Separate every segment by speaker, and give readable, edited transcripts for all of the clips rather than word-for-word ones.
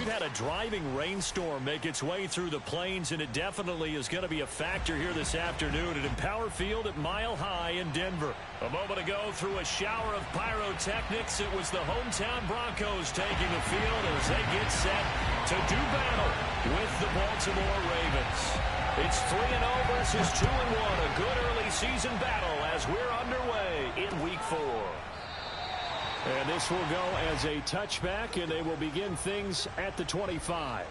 Speaker 1: We've had a driving rainstorm make its way through the plains, and it definitely is going to be a factor here this afternoon at Empower Field at Mile High in Denver. A moment ago, through a shower of pyrotechnics, it was the hometown Broncos taking the field as they get set to do battle with the Baltimore Ravens. It's 3-0 versus 2-1, a good early season battle as we're underway in Week 4. And this will go as a touchback, and they will begin things at the 25.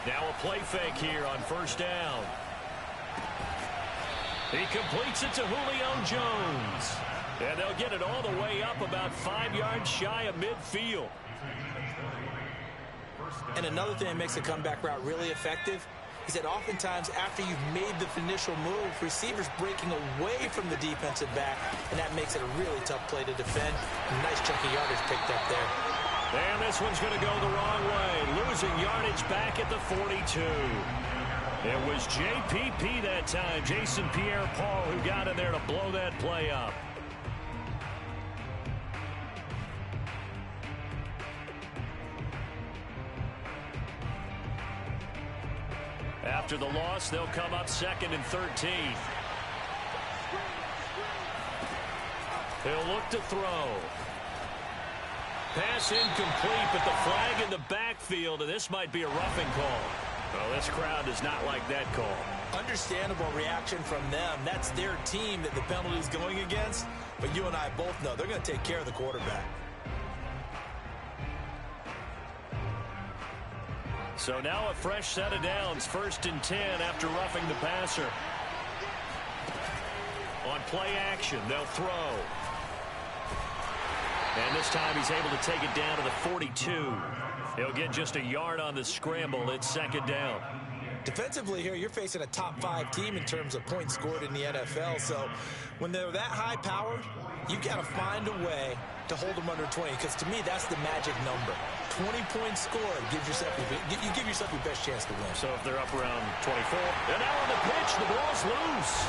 Speaker 1: Now a play fake here on first down. He completes it to Julio Jones. And they'll get it all the way up about 5 yards shy of midfield.
Speaker 2: And another thing that makes a comeback route really effective is that oftentimes after you've made the initial move, receivers breaking away from the defensive back, and that makes it a really tough play to defend. Nice chunky yardage picked up there.
Speaker 1: And this one's going to go the wrong way. Losing yardage back at the 42. It was JPP that time, Jason Pierre-Paul, who got in there to blow that play up. After the loss, they'll come up 2nd and 13. He'll look to throw. Pass incomplete, but the flag in the backfield, and this might be a roughing call. Well, this crowd does not like that call.
Speaker 2: Understandable reaction from them. That's their team that the penalty is going against. But you and I both know they're going to take care of the quarterback.
Speaker 1: So now a fresh set of downs. 1st and 10 after roughing the passer. On play action, they'll throw. And this time he's able to take it down to the 42. He'll get just a yard on the scramble. It's 2nd down.
Speaker 2: Defensively here, you're facing a top 5 team in terms of points scored in the NFL. So when they're that high-powered, you've got to find a way to hold them under 20. Because to me, that's the magic number. 20 points scored gives yourself you give yourself your best chance to win.
Speaker 1: So if they're up around 24, and now on the pitch, the ball's loose.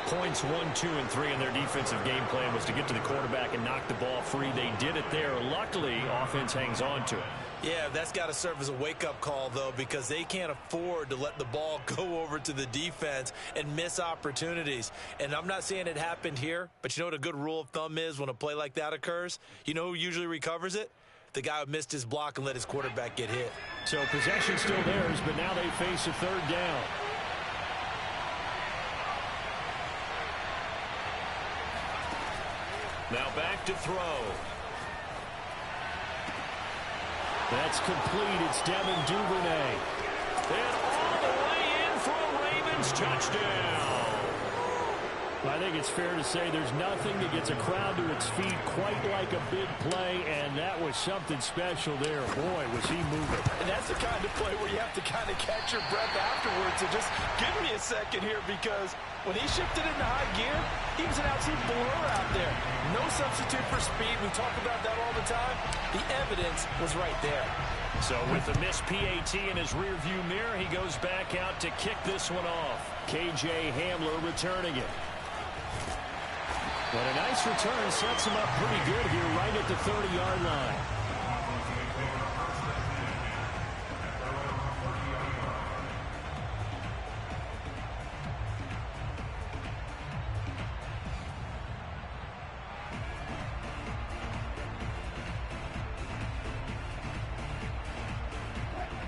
Speaker 1: Points 1, 2, and 3 in their defensive game plan was to get to the quarterback and knock the ball free. They did it there. Luckily, offense hangs on to it.
Speaker 2: Yeah, that's got to serve as a wake-up call, though, because they can't afford to let the ball go over to the defense and miss opportunities. And I'm not saying it happened here, but you know what a good rule of thumb is when a play like that occurs? You know who usually recovers it? The guy who missed his block and let his quarterback get hit.
Speaker 1: So possession still theirs, but now they face a 3rd down. Now back to throw. That's complete. It's Devin Duvernay. And all the way in for a Ravens touchdown. I think it's fair to say there's nothing that gets a crowd to its feet quite like a big play, and that was something special there. Boy, was he moving.
Speaker 2: And that's the kind of play where you have to kind of catch your breath afterwards. So just give me a second here, because when he shifted into high gear, he was an absolute blur out there. No substitute for speed. We talk about that all the time. The evidence was right there.
Speaker 1: So with the missed PAT in his rearview mirror, he goes back out to kick this one off. KJ Hamler returning it. But a nice return sets him up pretty good here right at the 30-yard line.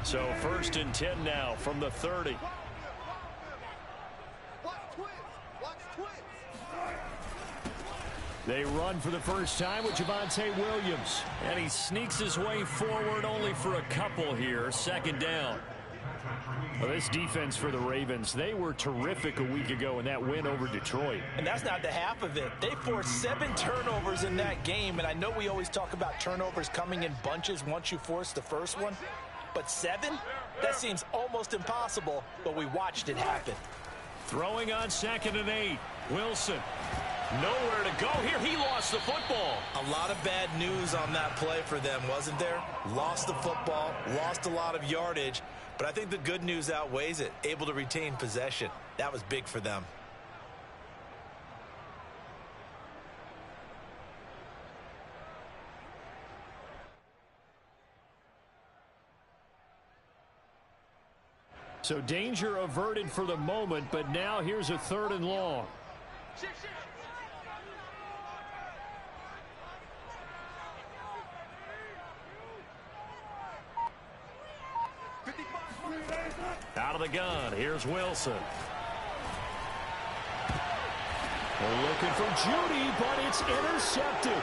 Speaker 1: So 1st and 10 now from the 30. They run for the first time with Javonte Williams. And he sneaks his way forward only for a couple here. 2nd down. Well, this defense for the Ravens, they were terrific a week ago in that win over Detroit.
Speaker 2: And that's not the half of it. They forced 7 turnovers in that game. And I know we always talk about turnovers coming in bunches once you force the first one. But 7? That seems almost impossible, but we watched it happen.
Speaker 1: Throwing on 2nd and 8. Wilson. Nowhere to go here. He lost the football.
Speaker 2: A lot of bad news on that play for them, wasn't there? Lost the football, lost a lot of yardage, but I think the good news outweighs it. Able to retain possession. That was big for them.
Speaker 1: So danger averted for the moment, but now here's a 3rd and long. Out of the gun, here's Wilson. We're looking for Judy, but it's intercepted.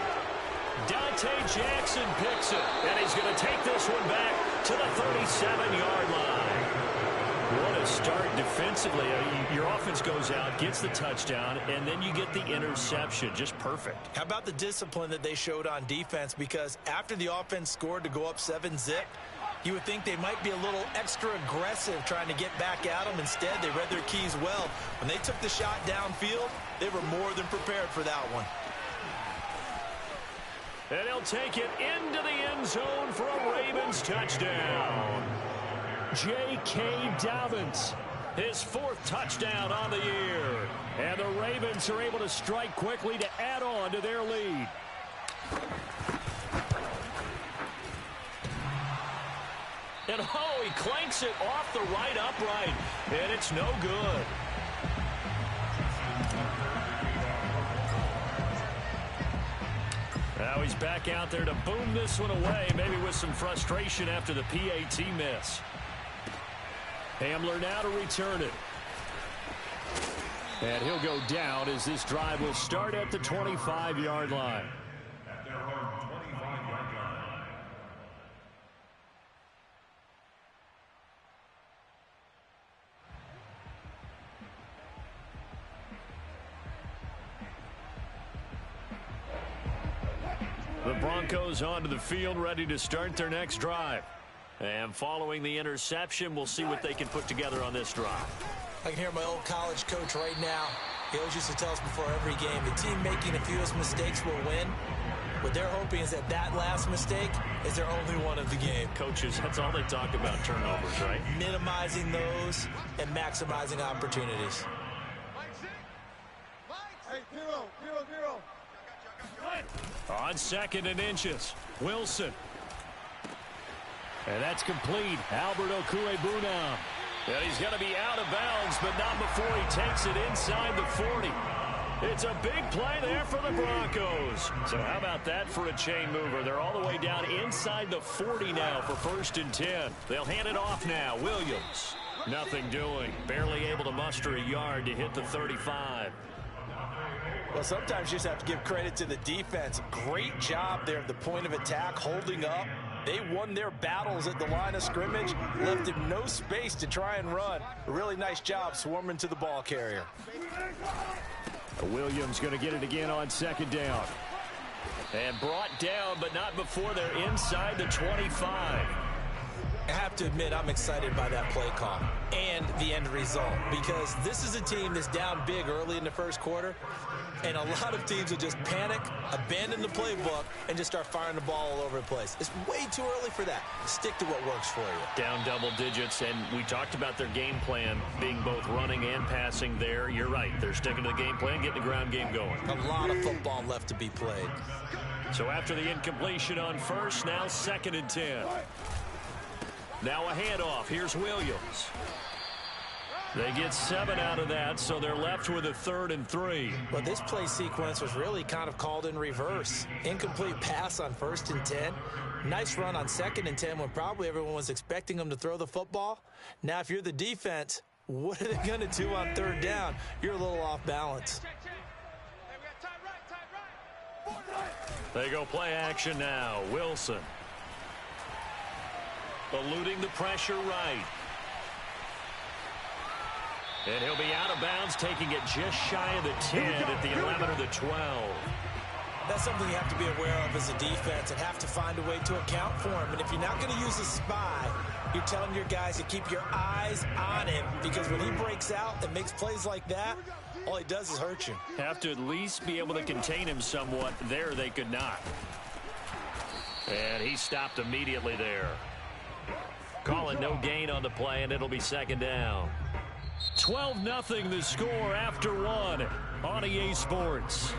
Speaker 1: Dante Jackson picks it, and he's going to take this one back to the 37-yard line. What a start defensively. Your offense goes out, gets the touchdown, and then you get the interception. Just perfect.
Speaker 2: How about the discipline that they showed on defense? Because after the offense scored to go up 7-zip, you would think they might be a little extra aggressive trying to get back at them. Instead, they read their keys well. When they took the shot downfield, they were more than prepared for that one.
Speaker 1: And he'll take it into the end zone for a Ravens touchdown. J.K. Dobbins, his 4th touchdown on the year. And the Ravens are able to strike quickly to add on to their lead. And he clanks it off the right upright, and it's no good. Now he's back out there to boom this one away, maybe with some frustration after the PAT miss. Hamler now to return it. And he'll go down as this drive will start at the 25-yard line. The Broncos onto the field, ready to start their next drive. And following the interception, we'll see what they can put together on this drive.
Speaker 2: I can hear my old college coach right now. He always used to tell us before every game, the team making the fewest mistakes will win. What they're hoping is that that last mistake is their only one of the game.
Speaker 1: Coaches, that's all they talk about, turnovers, right?
Speaker 2: Minimizing those and maximizing opportunities.
Speaker 1: On 2nd and inches, Wilson. And that's complete. Albert Okuebunam. And he's going to be out of bounds, but not before he takes it inside the 40. It's a big play there for the Broncos. So how about that for a chain mover? They're all the way down inside the 40 now for 1st and 10. They'll hand it off now. Williams, nothing doing. Barely able to muster a yard to hit the 35.
Speaker 2: Well, sometimes you just have to give credit to the defense. Great job there at the point of attack, holding up. They won their battles at the line of scrimmage, left him no space to try and run. A really nice job swarming to the ball carrier.
Speaker 1: Williams going to get it again on 2nd down. And brought down, but not before they're inside the 25.
Speaker 2: I have to admit, I'm excited by that play call and the end result, because this is a team that's down big early in the 1st quarter, and a lot of teams will just panic, abandon the playbook, and just start firing the ball all over the place. It's way too early for that. Stick to what works for you.
Speaker 1: Down double digits, and we talked about their game plan being both running and passing there. You're right. They're sticking to the game plan, getting the ground game going.
Speaker 2: A lot of football left to be played.
Speaker 1: So after the incompletion on 1st, now 2nd and 10. Now a handoff. Here's Williams. They get 7 out of that, so they're left with a 3rd and 3.
Speaker 2: Well, this play sequence was really kind of called in reverse. Incomplete pass on 1st and 10. Nice run on 2nd and 10 when probably everyone was expecting them to throw the football. Now, if you're the defense, what are they going to do on 3rd down? You're a little off balance.
Speaker 1: They go play action now. Wilson. Eluding the pressure right. And he'll be out of bounds, taking it just shy of the 10 at the 11 or the 12.
Speaker 2: That's something you have to be aware of as a defense and have to find a way to account for him. And if you're not going to use a spy, you're telling your guys to keep your eyes on him, because when he breaks out and makes plays like that, all he does is hurt you.
Speaker 1: Have to at least be able to contain him somewhat. There they could not. And he stopped immediately there. Calling no gain on the play, and it'll be second down. 12-0 the score after one on EA Sports.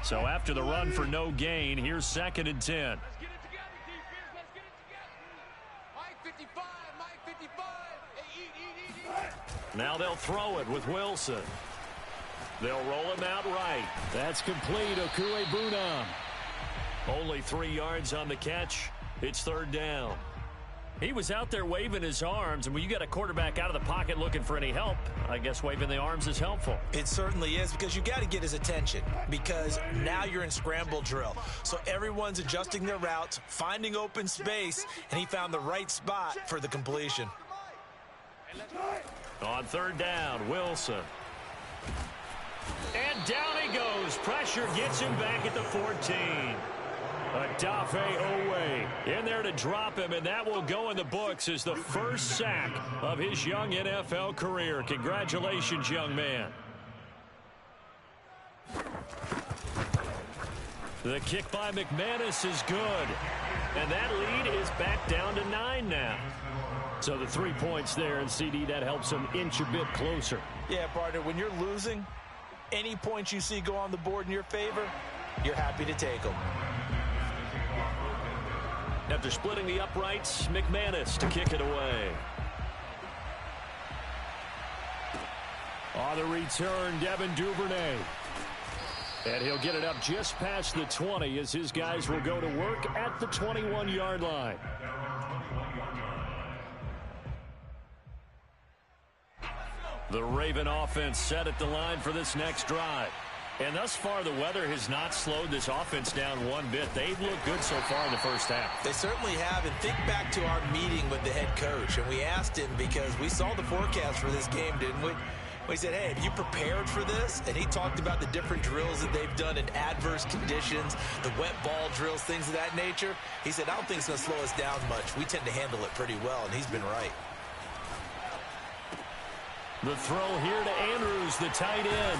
Speaker 1: So after the run for no gain, here's 2nd and 10.
Speaker 3: Let's get it together, defense. Let's get it together. Mike 55, Mike 55. Hey, eat.
Speaker 1: Now they'll throw it with Wilson. They'll roll him out right. That's complete. Okuebunam. Only 3 yards on the catch. It's 3rd down. He was out there waving his arms, and when you got a quarterback out of the pocket looking for any help, I guess waving the arms is helpful.
Speaker 2: It certainly is, because you got to get his attention, because now you're in scramble drill. So everyone's adjusting their routes, finding open space, and he found the right spot for the completion.
Speaker 1: On 3rd down, Wilson. And down he goes. Pressure gets him back at the 14. Adafe Owe in there to drop him, and that will go in the books as the first sack of his young NFL career. Congratulations, young man. The kick by McManus is good, and that lead is back down to 9 now. So the 3 points there, and CD, that helps him inch a bit closer.
Speaker 2: Yeah, partner, when you're losing, any points you see go on the board in your favor, you're happy to take them.
Speaker 1: After splitting the uprights, McManus to kick it away. On the return, Devin Duvernay. And he'll get it up just past the 20 as his guys will go to work at the 21-yard line. The Raven offense set at the line for this next drive. And thus far, the weather has not slowed this offense down one bit. They've looked good so far in the first half.
Speaker 2: They certainly have. And think back to our meeting with the head coach. And we asked him, because we saw the forecast for this game, didn't we? We said, hey, have you prepared for this? And he talked about the different drills that they've done in adverse conditions, the wet ball drills, things of that nature. He said, I don't think it's going to slow us down much. We tend to handle it pretty well, and he's been right.
Speaker 1: The throw here to Andrews, the tight end.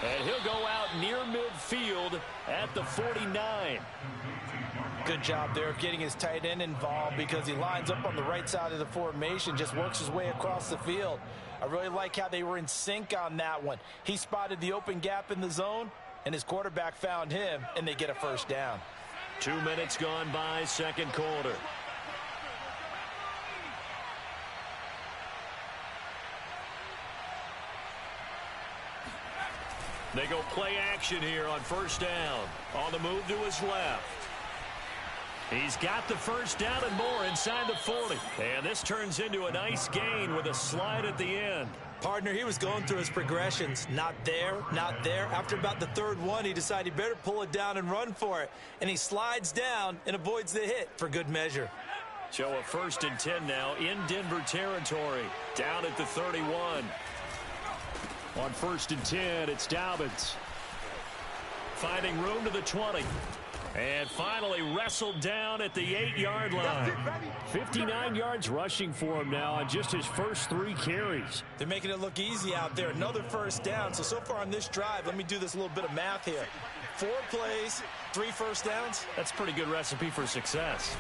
Speaker 1: And he'll go out near midfield at the 49.
Speaker 2: Good job there of getting his tight end involved, because he lines up on the right side of the formation, just works his way across the field. I really like how they were in sync on that one. He spotted the open gap in the zone, and his quarterback found him, and they get a first down.
Speaker 1: 2 minutes gone by, second quarter. They go play action here on first down. On the move to his left. He's got the first down and more inside the 40. And this turns into a nice gain with a slide at the end.
Speaker 2: Partner, he was going through his progressions. Not there, not there. After about the 3rd one, he decided he better pull it down and run for it. And he slides down and avoids the hit for good measure.
Speaker 1: So a 1st and 10 now in Denver territory. Down at the 31. On 1st and 10, it's Dobbins. Finding room to the 20. And finally wrestled down at the 8-yard line. 59 yards rushing for him now on just his first 3 carries.
Speaker 2: They're making it look easy out there. Another first down. So far on this drive, let me do this little bit of math here. 4 plays, 3 first downs.
Speaker 1: That's a pretty good recipe for success.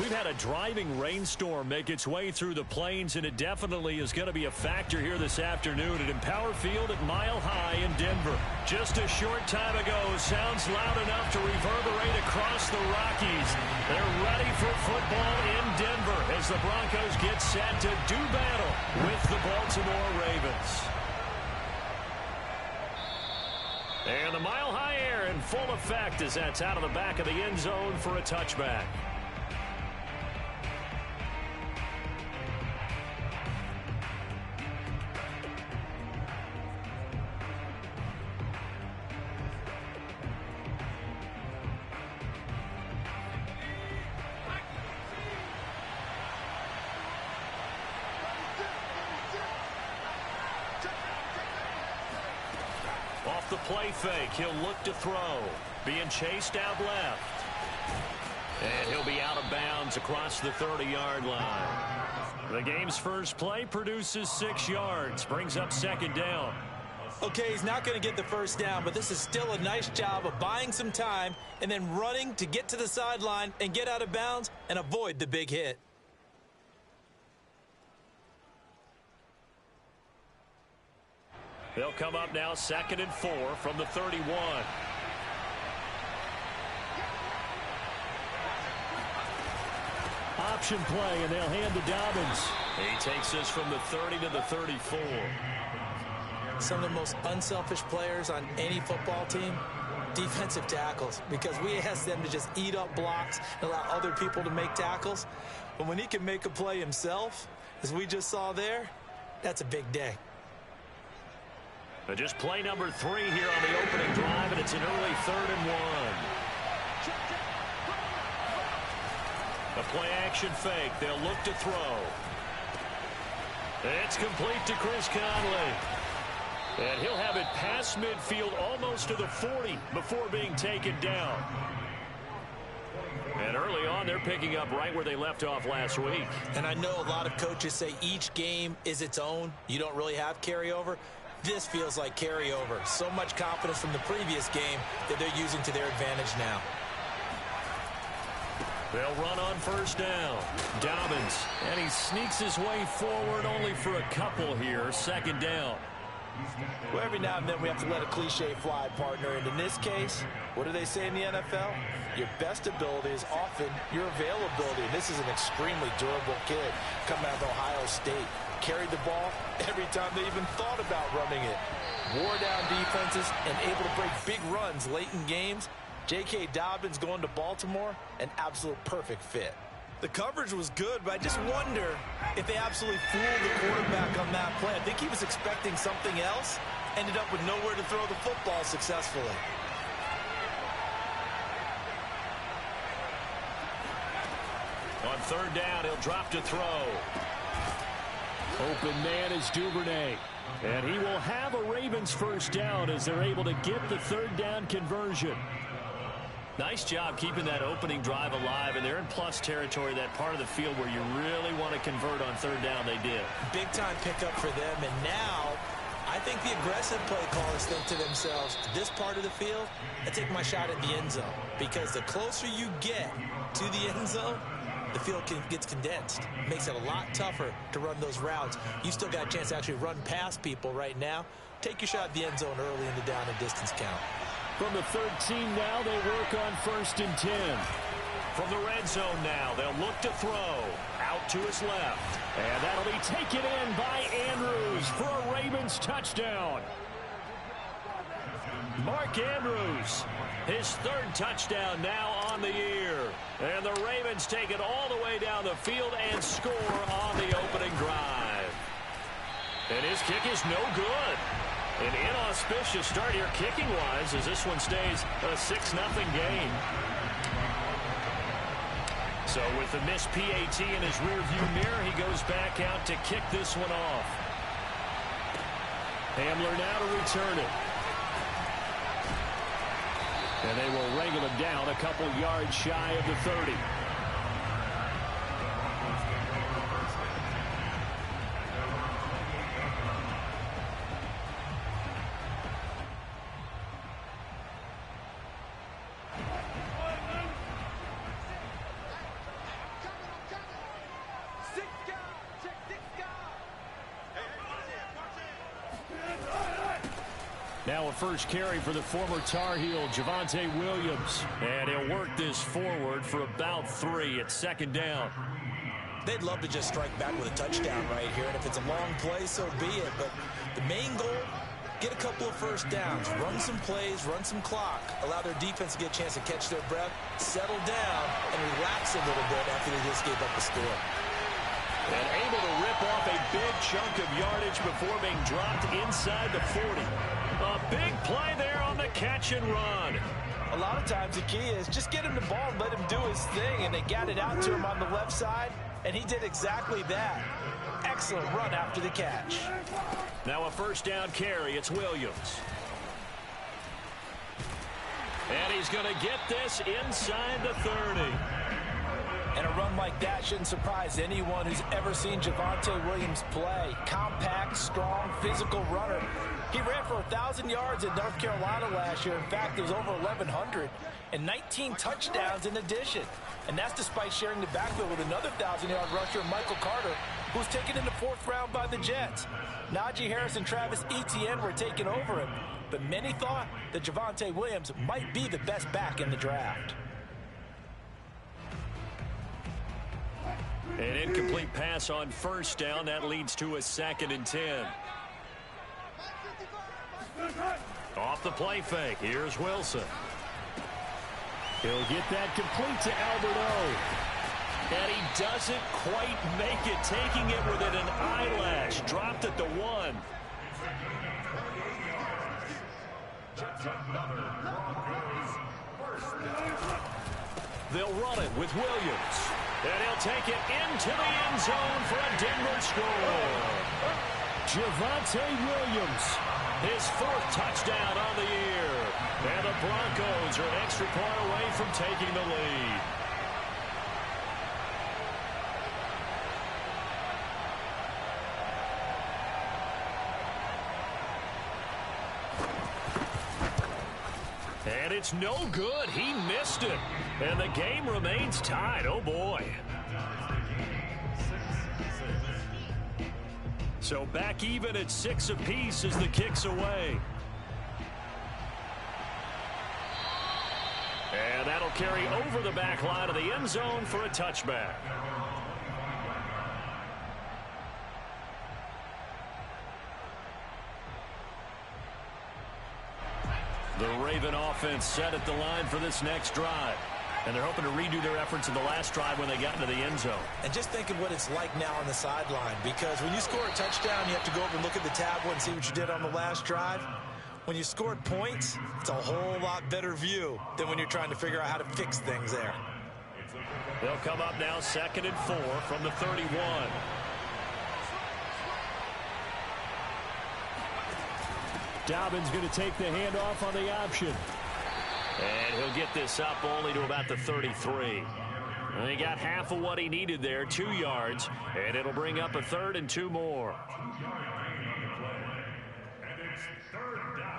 Speaker 1: We've had a driving rainstorm make its way through the plains, and it definitely is going to be a factor here this afternoon at Empower Field at Mile High in Denver. Just a short time ago, sounds loud enough to reverberate across the Rockies. They're ready for football in Denver as the Broncos get set to do battle with the Baltimore Ravens. And the Mile High air in full effect as that's out of the back of the end zone for a touchback. Off the play fake, he'll look to throw. Being chased out left. And he'll be out of bounds across the 30-yard line. The game's first play produces 6 yards, brings up second down.
Speaker 2: Okay, he's not going to get the first down, but this is still a nice job of buying some time and then running to get to the sideline and get out of bounds and avoid the big hit.
Speaker 1: They'll come up now 2nd and 4 from the 31. Option play, and they'll hand to Dobbins. He takes us from the 30 to the 34.
Speaker 2: Some of the most unselfish players on any football team, defensive tackles, because we ask them to just eat up blocks and allow other people to make tackles. But when he can make a play himself, as we just saw there, that's a big day.
Speaker 1: But just play number 3 here on the opening drive, and it's an early 3rd and 1. A play-action fake. They'll look to throw. It's complete to Chris Conley. And he'll have it past midfield almost to the 40 before being taken down. And early on, they're picking up right where they left off last week.
Speaker 2: And I know a lot of coaches say each game is its own. You don't really have carryover. This feels like carryover. So much confidence from the previous game that they're using to their advantage now.
Speaker 1: They'll run on first down. Dobbins, and he sneaks his way forward only for a couple here. 2nd down.
Speaker 2: Well, every now and then we have to let a cliche fly, partner. And in this case, what do they say in the NFL? Your best ability is often your availability. And this is an extremely durable kid coming out of Ohio State. Carried the ball every time they even thought about running it. Wore down defenses and able to break big runs late in games. J.K. Dobbins going to Baltimore, an absolute perfect fit. The coverage was good, but I just wonder if they absolutely fooled the quarterback on that play. I think he was expecting something else. Ended up with nowhere to throw the football successfully.
Speaker 1: On 3rd down, he'll drop to throw. Open man is Duvernay. And he will have a Ravens first down as they're able to get the 3rd down conversion. Nice job keeping that opening drive alive, and they're in plus territory, that part of the field where you really want to convert on 3rd down. They did.
Speaker 2: Big time pickup for them, and now I think the aggressive play callers think to themselves, this part of the field, I take my shot at the end zone, because the closer you get to the end zone, the field gets condensed. Makes it a lot tougher to run those routes. You still got a chance to actually run past people right now. Take your shot at the end zone early in the down and distance count.
Speaker 1: From the 13 now, they work on 1st and 10. From the red zone now, they'll look to throw. Out to his left. And that'll be taken in by Andrews for a Ravens touchdown. Mark Andrews, his 3rd touchdown now on the year. And the Ravens take it all the way down the field and score on the opening drive. And his kick is no good. An inauspicious start here kicking-wise as this one stays a 6-0 game. So with the missed PAT in his rearview mirror, he goes back out to kick this one off. Hamler now to return it. And they will wrangle him down a couple yards shy of the 30. Now a first carry for the former Tar Heel, Javonte Williams. And he'll work this forward for about 3 at second down.
Speaker 2: They'd love to just strike back with a touchdown right here, and if it's a long play, so be it. But the main goal, get a couple of first downs, run some plays, run some clock, allow their defense to get a chance to catch their breath, settle down, and relax a little bit after they just gave up a score.
Speaker 1: And able to rip off a big chunk of yardage before being dropped inside the 40. A big play there on the catch and run.
Speaker 2: A lot of times the key is just get him the ball and let him do his thing, and they got it out to him on the left side, and he did exactly that. Excellent run after the catch.
Speaker 1: Now a first down carry. It's Williams. And he's going to get this inside the 30.
Speaker 2: And a run like that shouldn't surprise anyone who's ever seen Javonte Williams play. Compact, strong, physical runner. He ran for 1,000 yards in North Carolina last year. In fact, it was over 1,100 and 19 touchdowns in addition. And that's despite sharing the backfield with another 1,000-yard rusher, Michael Carter, who was taken in the 4th round by the Jets. Najee Harris and Travis Etienne were taking over him, but many thought that Javonte Williams might be the best back in the draft.
Speaker 1: An incomplete pass on first down. That leads to a 2nd and 10. Off the play fake. Here's Wilson. He'll get that complete to Albert O. And he doesn't quite make it, taking it within an eyelash. Dropped at the 1. They'll run it with Williams. And he'll take it into the end zone for a Denver score. Javonte Williams, his 4th touchdown on the year. And the Broncos are an extra point away from taking the lead. And it's no good. He missed it. And the game remains tied. Oh, boy. So back even at 6 apiece as the kick's away. And that'll carry over the back line of the end zone for a touchback. The Raven offense set at the line for this next drive. And they're hoping to redo their efforts in the last drive when they got into the end zone.
Speaker 2: And just think of what it's like now on the sideline, because when you score a touchdown, you have to go over and look at the tablet and see what you did on the last drive. When you scored points, it's a whole lot better view than when you're trying to figure out how to fix things there.
Speaker 1: They'll come up now 2nd and 4 from the 31. Dobbins going to take the handoff on the option. And he'll get this up only to about the 33. And he got half of what he needed there, 2 yards, and it'll bring up a 3rd and 2 more.
Speaker 4: And it's 3rd down.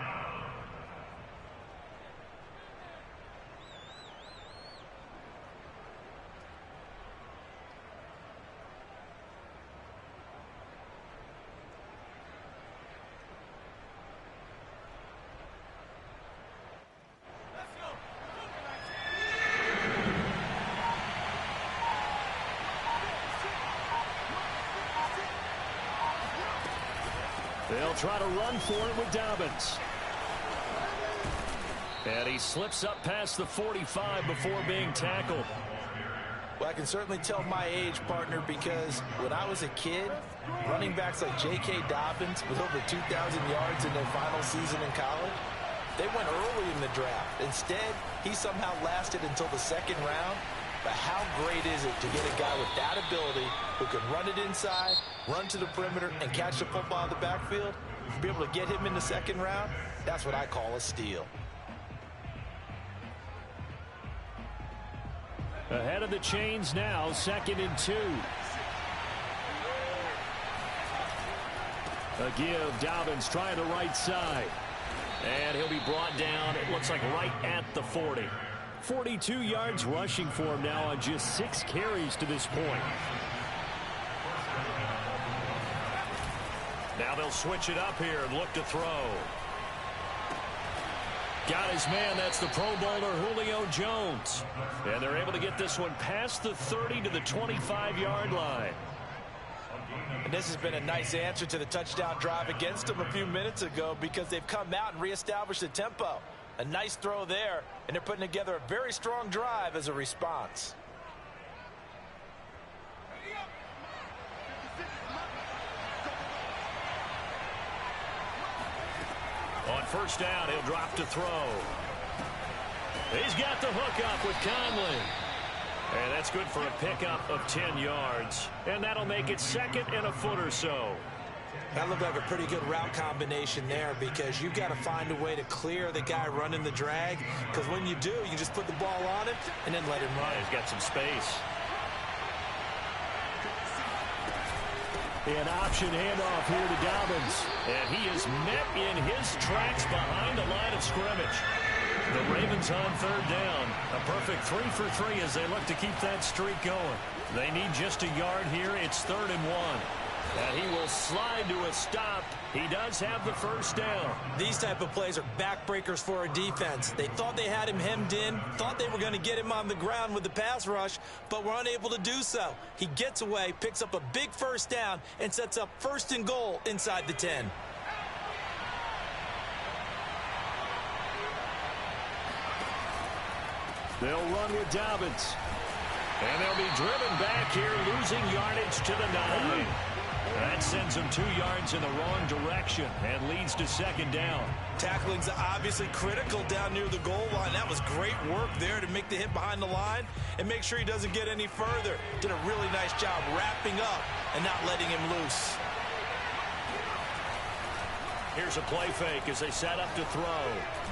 Speaker 1: They'll try to run for it with Dobbins. And he slips up past the 45 before being tackled.
Speaker 2: Well, I can certainly tell my age, partner, because when I was a kid, running backs like J.K. Dobbins with over 2,000 yards in their final season in college, they went early in the draft. Instead, he somehow lasted until the 2nd round. But how great is it to get a guy with that ability who can run it inside, run to the perimeter, and catch the football in the backfield? To be able to get him in the 2nd round, that's what I call a steal.
Speaker 1: Ahead of the chains now, 2nd and 2. A give, Dobbins trying the right side. And he'll be brought down, it looks like right at the 40. 42 yards rushing for him now on just 6 carries to this point. Now they'll switch it up here and look to throw. Got his man. That's the Pro Bowler Julio Jones. And they're able to get this one past the 30 to the 25-yard line.
Speaker 2: And this has been a nice answer to the touchdown drive against them a few minutes ago because they've come out and reestablished the tempo. A nice throw there, and they're putting together a very strong drive as a response.
Speaker 1: On first down, he'll drop to throw. He's got the hook up with Conley. And that's good for a pickup of 10 yards. And that'll make it second and a foot or so.
Speaker 2: That looked like a pretty good route combination there because you've got to find a way to clear the guy running the drag. Because when you do, you just put the ball on him and then let him run.
Speaker 1: Yeah, he's got some space. An option handoff here to Dobbins. And he is met in his tracks behind the line of scrimmage. The Ravens on third down. A perfect 3 for 3 as they look to keep that streak going. They need just a yard here. It's 3rd and 1. And he will slide to a stop. He does have the first down.
Speaker 2: These type of plays are backbreakers for a defense. They thought they had him hemmed in, thought they were going to get him on the ground with the pass rush, but were unable to do so. He gets away, picks up a big first down, and sets up 1st and goal inside the 10.
Speaker 1: They'll run with Dobbins. And they'll be driven back here, losing yardage to the 9. That sends them 2 yards in the wrong direction and leads to 2nd down.
Speaker 2: Tackling's obviously critical down near the goal line. That was great work there to make the hit behind the line and make sure he doesn't get any further. Did a really nice job wrapping up and not letting him loose.
Speaker 1: Here's a play fake as they set up to throw.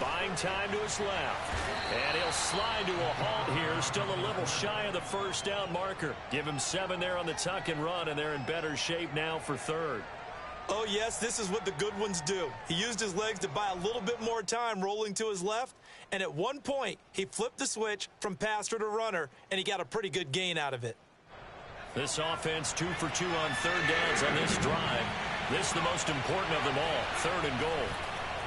Speaker 1: Buying time to his left. And he'll slide to a halt here. Still a little shy of the first down marker. Give him 7 there on the tuck and run, and they're in better shape now for 3rd.
Speaker 2: Oh, yes, this is what the good ones do. He used his legs to buy a little bit more time rolling to his left, and at one point, he flipped the switch from passer to runner, and he got a pretty good gain out of it.
Speaker 1: This offense 2 for 2 on 3rd downs on this drive. This is the most important of them all, 3rd and goal.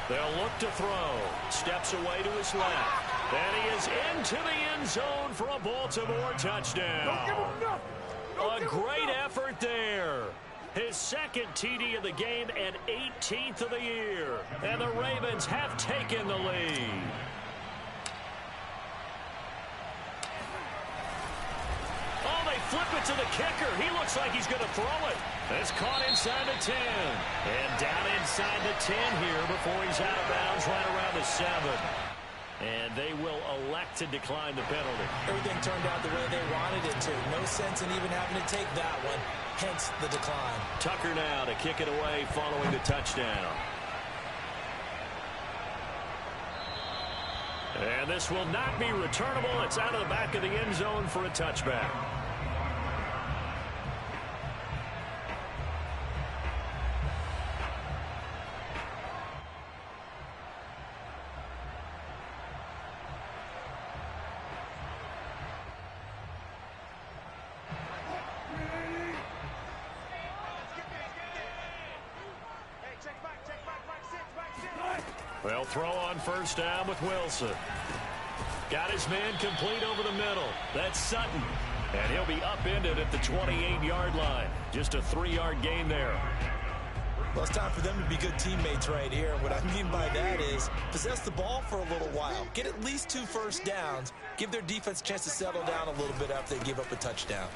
Speaker 1: They'll look to throw. Steps away to his left. And he is into the end zone for a Baltimore touchdown.
Speaker 3: Don't give him enough.
Speaker 1: A great effort there. His 2nd TD of the game and 18th of the year. And the Ravens have taken the lead. Oh, they flip it to the kicker. He looks like he's going to throw it. It's caught inside the 10. And down inside the 10 here before he's out of bounds right around the 7. And they will elect to decline the penalty.
Speaker 2: Everything turned out the way they wanted it to. No sense in even having to take that one. Hence the decline.
Speaker 1: Tucker now to kick it away following the touchdown. And this will not be returnable. It's out of the back of the end zone for a touchback. They'll throw on first down with Wilson. Got his man complete over the middle. That's Sutton. And he'll be upended at the 28-yard line. Just a 3-yard gain there.
Speaker 2: Well, it's time for them to be good teammates right here. And what I mean by that is possess the ball for a little while. Get at least 2 first downs. Give their defense a chance to settle down a little bit after they give up a touchdown.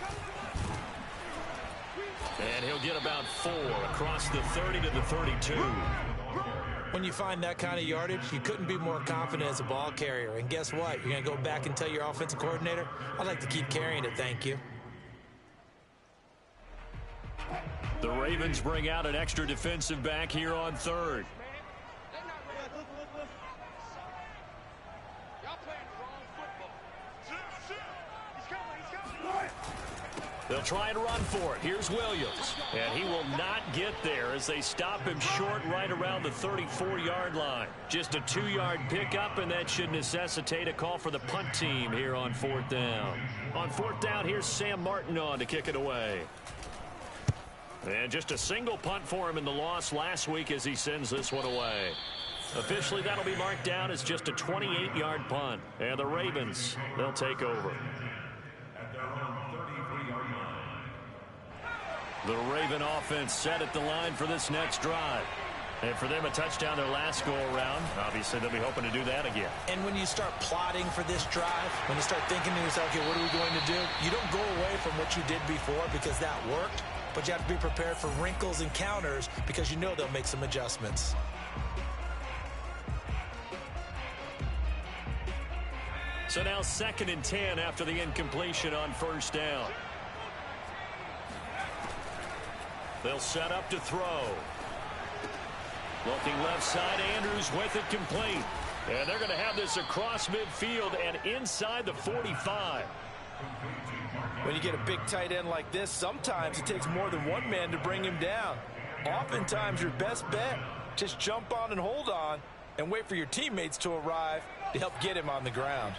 Speaker 1: And he'll get about 4 across the 30 to the 32.
Speaker 2: When you find that kind of yardage, you couldn't be more confident as a ball carrier. And guess what? You're going to go back and tell your offensive coordinator, I'd like to keep carrying it, thank you.
Speaker 1: The Ravens bring out an extra defensive back here on 3rd. They'll try and run for it. Here's Williams. And he will not get there as they stop him short right around the 34-yard line. Just a 2-yard pickup, and that should necessitate a call for the punt team here on 4th down. On 4th down, here's Sam Martin on to kick it away. And just a single punt for him in the loss last week as he sends this one away. Officially, that'll be marked down as just a 28-yard punt. And the Ravens, they'll take over.
Speaker 4: At their own 33-yard line.
Speaker 1: The Raven offense set at the line for this next drive. And for them, a touchdown their last go-around. Obviously, they'll be hoping to do that again.
Speaker 2: And when you start plotting for this drive, when you start thinking to yourself, okay, what are we going to do? You don't go away from what you did before because that worked, but you have to be prepared for wrinkles and counters because you know they'll make some adjustments.
Speaker 1: So now 2nd and 10 after the incompletion on first down. They'll set up to throw. Looking left side, Andrews with it complete. And they're going to have this across midfield and inside the 45.
Speaker 2: When you get a big tight end like this, sometimes it takes more than one man to bring him down. Oftentimes, your best bet, just jump on and hold on and wait for your teammates to arrive to help get him on the ground.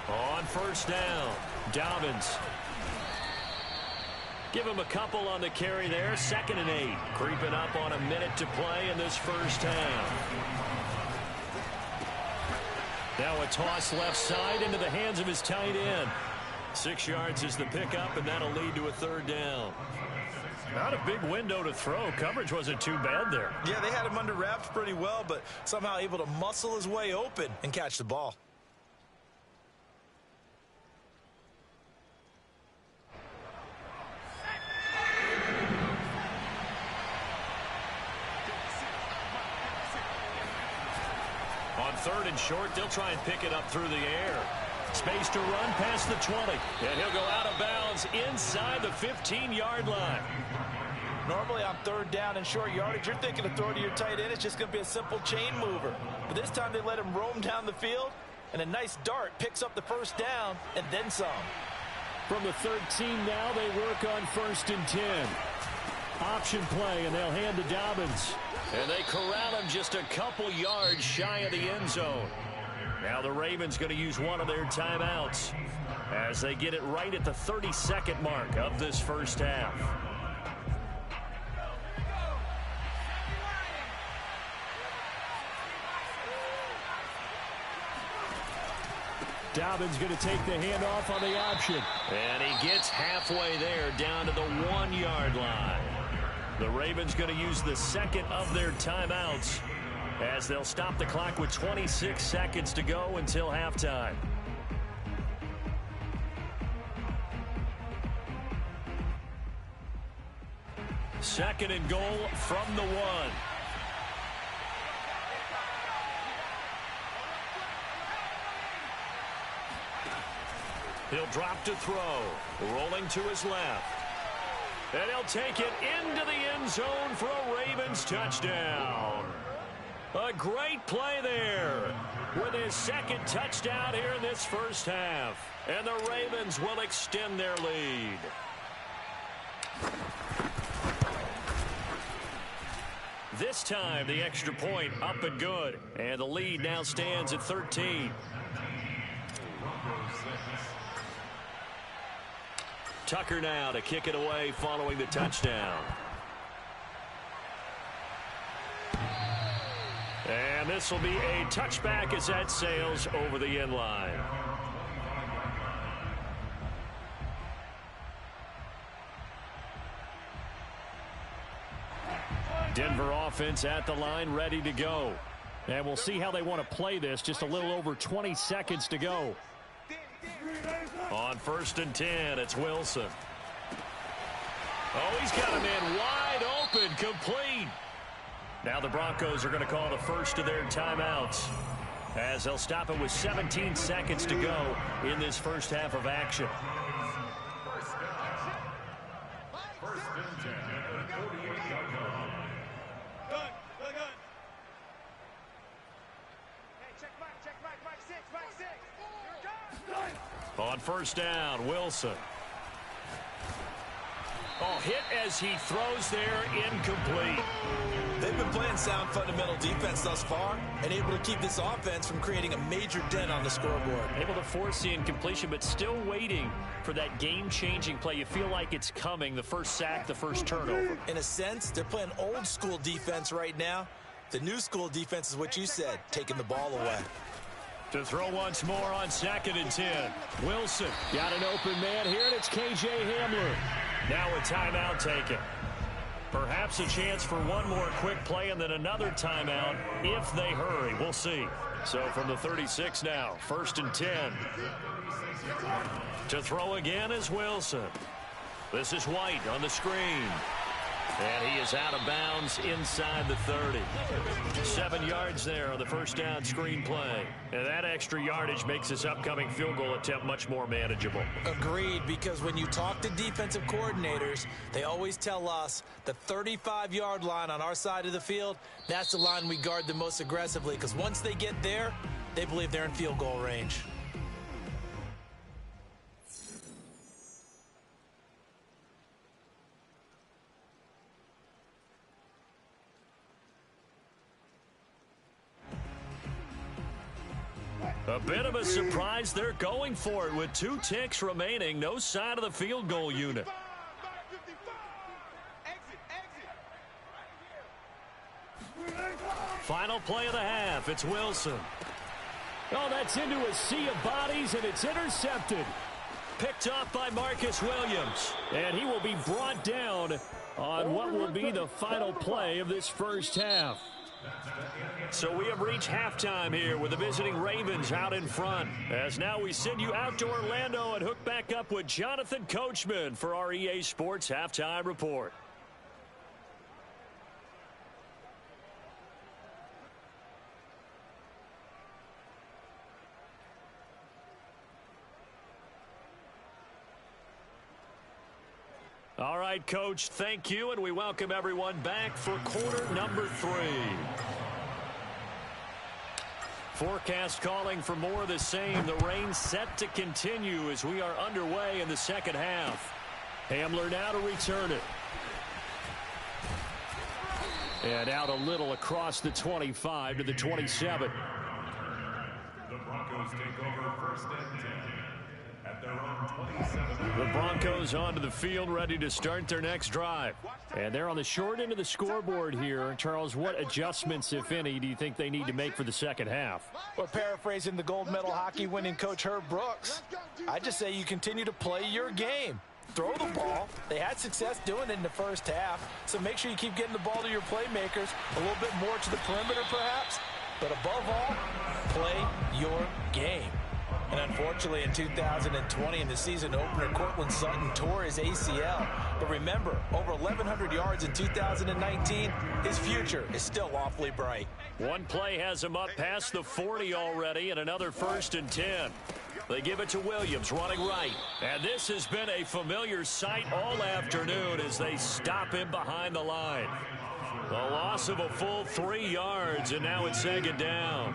Speaker 1: On first down, Dobbins. Give him a couple on the carry there. 2nd and 8. Creeping up on a minute to play in this first half. Now a toss left side into the hands of his tight end. 6 yards is the pickup, and that'll lead to a 3rd down. Not a big window to throw. Coverage wasn't too bad there.
Speaker 2: Yeah, they had him under wraps pretty well, but somehow able to muscle his way open and catch the ball.
Speaker 1: On 3rd and short, they'll try and pick it up through the air. Space to run past the 20. And he'll go out of bounds inside the 15-yard line.
Speaker 2: Normally on 3rd down and short yardage, you're thinking of throwing to your tight end. It's just going to be a simple chain mover. But this time they let him roam down the field, and a nice dart picks up the 1st down and then some.
Speaker 1: From the 13 now, they work on 1st and 10. Option play, and they'll hand to Dobbins. And they corral him just a couple yards shy of the end zone. Now the Ravens going to use one of their timeouts as they get it right at the 32nd mark of this first half. Dobbins going to take the handoff on the option. And he gets halfway there down to the 1-yard line. The Ravens going to use the 2nd of their timeouts as they'll stop the clock with 26 seconds to go until halftime. Second and goal from the 1. He'll drop to throw. Rolling to his left. And he'll take it into the end zone for a Ravens touchdown. A great play there with his 2nd touchdown here in this first half. And the Ravens will extend their lead. This time, the extra point up and good. And the lead now stands at 13. Tucker now to kick it away following the touchdown. And this will be a touchback as that sails over the end line. Denver offense at the line, ready to go. And we'll see how they want to play this. Just a little over 20 seconds to go. On 1st and 10, it's Wilson. Oh, he's got a man wide open, complete. Now the Broncos are going to call the first of their timeouts as they'll stop it with 17 seconds to go in this first half of action.
Speaker 4: First and 10 at the 48-yard line.
Speaker 1: On first down, Wilson. Oh, hit as he throws there, incomplete.
Speaker 2: They've been playing sound fundamental defense thus far and able to keep this offense from creating a major dent on the scoreboard.
Speaker 1: Able to force the incompletion, but still waiting for that game-changing play. You feel like it's coming, the first sack, the first turnover.
Speaker 2: In a sense, they're playing old-school defense right now. The new school defense is what you said, taking the ball away.
Speaker 1: To throw once more on 2nd and 10. Wilson got an open man here, and it's K.J. Hamler. Now a timeout taken. Perhaps a chance for one more quick play and then another timeout if they hurry. We'll see. So from the 36 now, 1st and 10. To throw again is Wilson. This is White on the screen. And he is out of bounds inside the 30. 7 yards there on the first down screen play. And that extra yardage makes this upcoming field goal attempt much more manageable.
Speaker 2: Agreed, because when you talk to defensive coordinators, they always tell us the 35-yard line on our side of the field, that's the line we guard the most aggressively, because once they get there, they believe they're in field goal range.
Speaker 1: A bit of a surprise. They're going for it with 2 ticks remaining. No sign of the field goal unit. Final play of the half. It's Wilson. Oh, that's into a sea of bodies, and it's intercepted. Picked off by Marcus Williams. And he will be brought down on what will be the final play of this first half. So we have reached halftime here with the visiting Ravens out in front. As now we send you out to Orlando and hook back up with Jonathan Coachman for our EA Sports Halftime Report. All right, Coach, thank you, and we welcome everyone back for quarter number 3. Forecast calling for more of the same. The rain set to continue as we are underway in the second half. Hamler now to return it. And out a little across the 25 to the 27.
Speaker 4: The Broncos take over 1st and 10 at their own 27.
Speaker 1: The Broncos onto the field, ready to start their next drive. And they're on the short end of the scoreboard here. Charles, what adjustments, if any, do you think they need to make for the second half?
Speaker 2: Well, paraphrasing the gold medal hockey winning coach Herb Brooks, I just say you continue to play your game. Throw the ball. They had success doing it in the first half, so make sure you keep getting the ball to your playmakers, a little bit more to the perimeter perhaps, but above all, play your game. And unfortunately, in 2020, in the season opener, Cortland Sutton tore his ACL. But remember, over 1,100 yards in 2019, his future is still awfully bright.
Speaker 1: One play has him up past the 40 already, and another 1st and 10. They give it to Williams, running right. And this has been a familiar sight all afternoon as they stop him behind the line. The loss of a full 3 yards, and now it's 2nd down.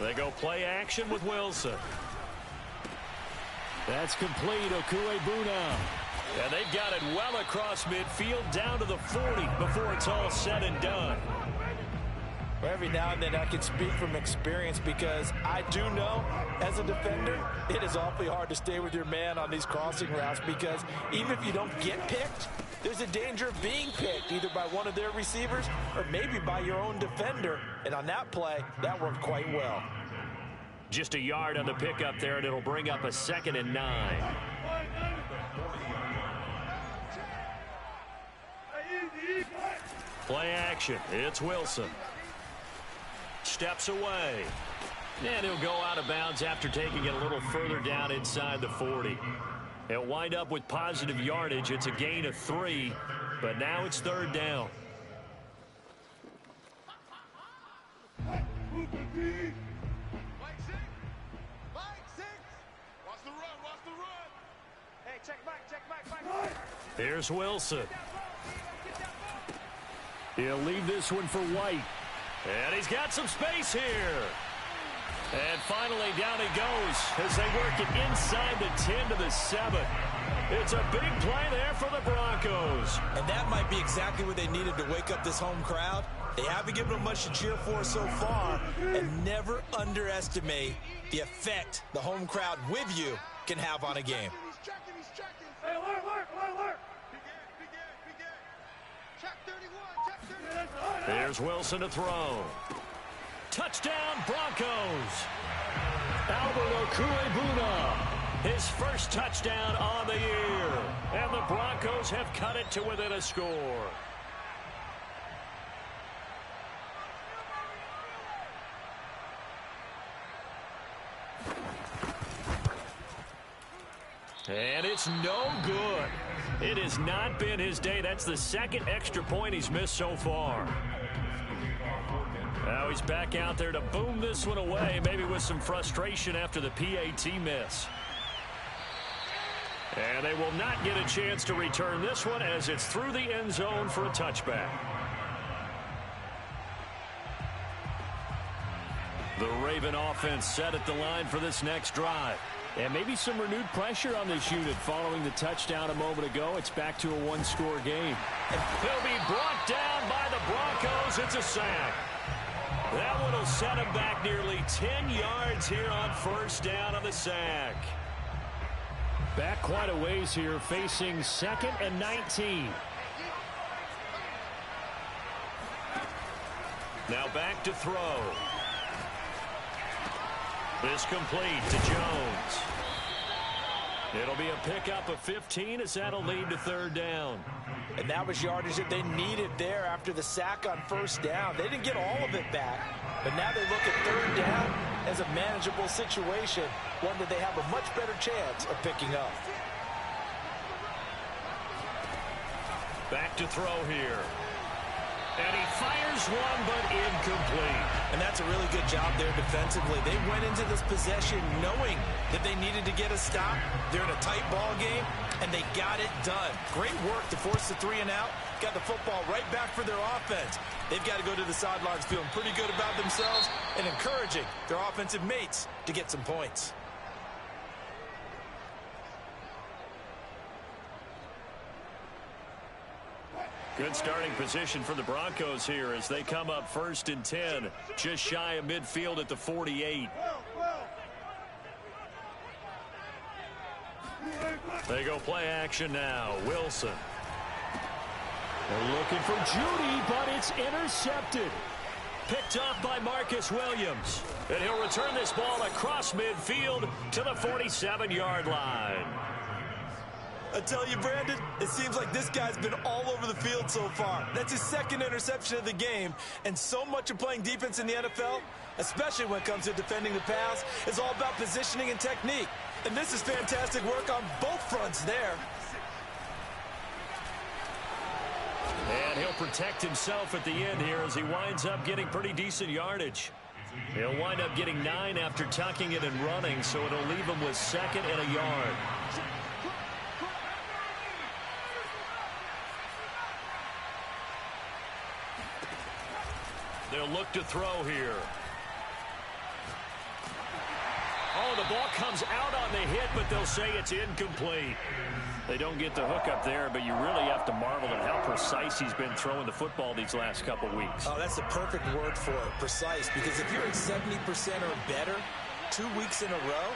Speaker 1: They go play action with Wilson. That's complete. Okuebuna. And they've got it well across midfield down to the 40 before it's all said and done.
Speaker 2: Every now and then I can speak from experience because I do know as a defender it is awfully hard to stay with your man on these crossing routes because even if you don't get picked, there's a danger of being picked either by one of their receivers or maybe by your own defender. And on that play, that worked quite well.
Speaker 1: Just a yard on the pickup there, and it'll bring up a 2nd and 9. Play action. It's Wilson. Steps away. And he'll go out of bounds after taking it a little further down inside the 40. He'll wind up with positive yardage. It's a gain of 3, but now it's 3rd down. Here's Wilson. He'll leave this one for White. And he's got some space here. And finally, down he goes as they work it inside the 10 to the 7. It's a big play there for the Broncos.
Speaker 2: And that might be exactly what they needed to wake up this home crowd. They haven't given them much to cheer for so far, and never underestimate the effect the home crowd with you can have on a game.
Speaker 3: He's checking. Hey, alert. Begin. Check 31, check 31.
Speaker 1: Here's Wilson to throw. Touchdown, Broncos. Albert Okwuegbuna, his first touchdown on the year. And the Broncos have cut it to within a score. And it's no good. It has not been his day. That's the second extra point he's missed so far. Now he's back out there to boom this one away, maybe with some frustration after the PAT miss. And they will not get a chance to return this one as it's through the end zone for a touchback. The Raven offense set at the line for this next drive. And maybe some renewed pressure on this unit following the touchdown a moment ago. It's back to a one-score game. He'll be brought down by the Broncos. It's a sack. That one will set him back nearly 10 yards here on first down on the sack. Back quite a ways here, facing 2nd and 19. Now back to throw. This complete to Jones. It'll be a pickup of 15 as that'll lead to 3rd down.
Speaker 2: And that was yardage that they needed there after the sack on first down. They didn't get all of it back, but now they look at 3rd down as a manageable situation, one that they have a much better chance of picking up.
Speaker 1: Back to throw here. And he fires one, but incomplete.
Speaker 2: And that's a really good job there defensively. They went into this possession knowing that they needed to get a stop. They're in a tight ball game, and they got it done. Great work to force the 3 and out. Got the football right back for their offense. They've got to go to the sidelines feeling pretty good about themselves and encouraging their offensive mates to get some points.
Speaker 1: Good starting position for the Broncos here as they come up 1st and 10, just shy of midfield at the 48. They go play action now. Wilson. They're looking for Judy, but it's intercepted. Picked off by Marcus Williams. And he'll return this ball across midfield to the 47-yard line.
Speaker 2: I tell you, Brandon, it seems like this guy's been all over the field so far. That's his 2nd interception of the game, and so much of playing defense in the NFL, especially when it comes to defending the pass, is all about positioning and technique. And this is fantastic work on both fronts there.
Speaker 1: And he'll protect himself at the end here as he winds up getting pretty decent yardage. He'll wind up getting 9 after tucking it and running, so it'll leave him with 2nd and a yard. They'll look to throw here. Oh, the ball comes out on the hit, but they'll say it's incomplete. They don't get the hook up there, but you really have to marvel at how precise he's been throwing the football these last couple weeks.
Speaker 2: Oh, that's the perfect word for it, precise, because if you're at 70% or better 2 weeks in a row,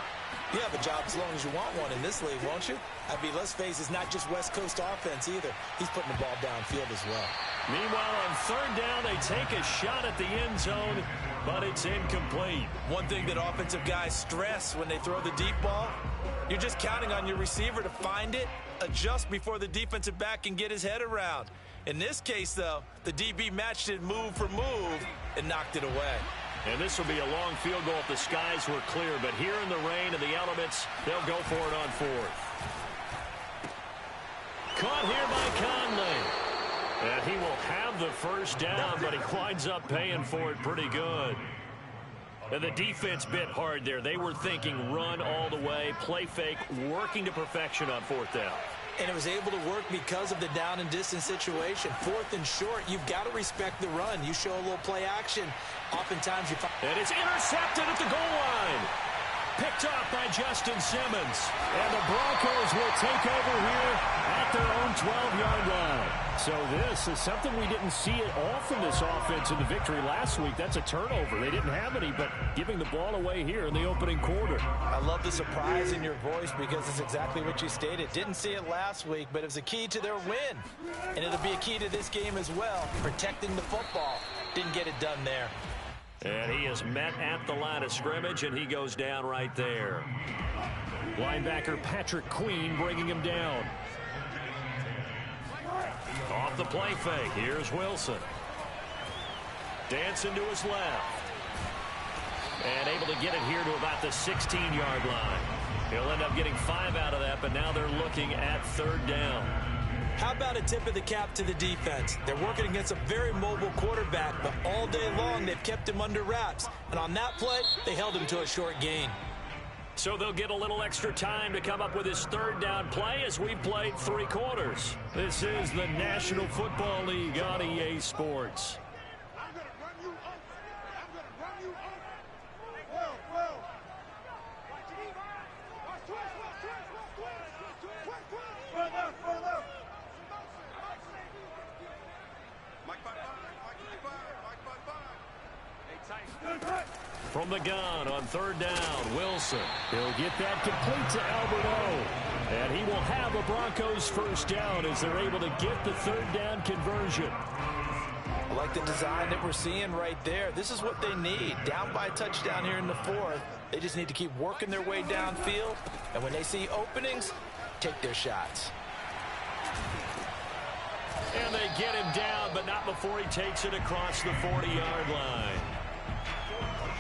Speaker 2: you have a job as long as you want one in this league, won't you? I mean, let's face it, it's not just West Coast offense either. He's putting the ball downfield as well.
Speaker 1: Meanwhile, on 3rd down, they take a shot at the end zone, but it's incomplete.
Speaker 2: One thing that offensive guys stress when they throw the deep ball, you're just counting on your receiver to find it, adjust before the defensive back can get his head around. In this case, though, the DB matched it move for move and knocked it away.
Speaker 1: And this will be a long field goal if the skies were clear, but here in the rain and the elements, they'll go for it on 4th. Caught here by Conley. And he will have the first down, but he winds up paying for it pretty good. And the defense bit hard there. They were thinking run all the way, play fake, working to perfection on 4th down.
Speaker 2: And it was able to work because of the down and distance situation. 4th and short, you've got to respect the run. You show a little play action. Oftentimes you find...
Speaker 1: And it's intercepted at the goal line. Picked off by Justin Simmons. And the Broncos will take over here at their own 12-yard line. So this is something we didn't see it often, this offense, in the victory last week. That's a turnover. They didn't have any, but giving the ball away here in the opening quarter.
Speaker 2: I love the surprise in your voice because it's exactly what you stated. Didn't see it last week, but it was a key to their win. And it'll be a key to this game as well, protecting the football. Didn't get it done there.
Speaker 1: And he is met at the line of scrimmage, and he goes down right there. Linebacker Patrick Queen bringing him down. Off the play fake, here's Wilson. Dancing to his left. And able to get it here to about the 16-yard line. He'll end up getting 5 out of that, but now they're looking at 3rd down.
Speaker 2: How about a tip of the cap to the defense? They're working against a very mobile quarterback, but all day long they've kept him under wraps. And on that play, they held him to a short gain.
Speaker 1: So they'll get a little extra time to come up with his 3rd down play as we've played 3 quarters. This is the National Football League on EA Sports.
Speaker 3: I'm going to run you over. I'm going to run you over. Well. Watch it. Watch twist. Further. Mike 5-5. Hey, tight.
Speaker 1: From the gun on 3rd down, Wilson. He'll get that complete to Alberto. And he will have a Broncos 1st down as they're able to get the 3rd down conversion.
Speaker 2: I like the design that we're seeing right there. This is what they need. Down by a touchdown here in the 4th. They just need to keep working their way downfield. And when they see openings, take their shots.
Speaker 1: And they get him down, but not before he takes it across the 40-yard line.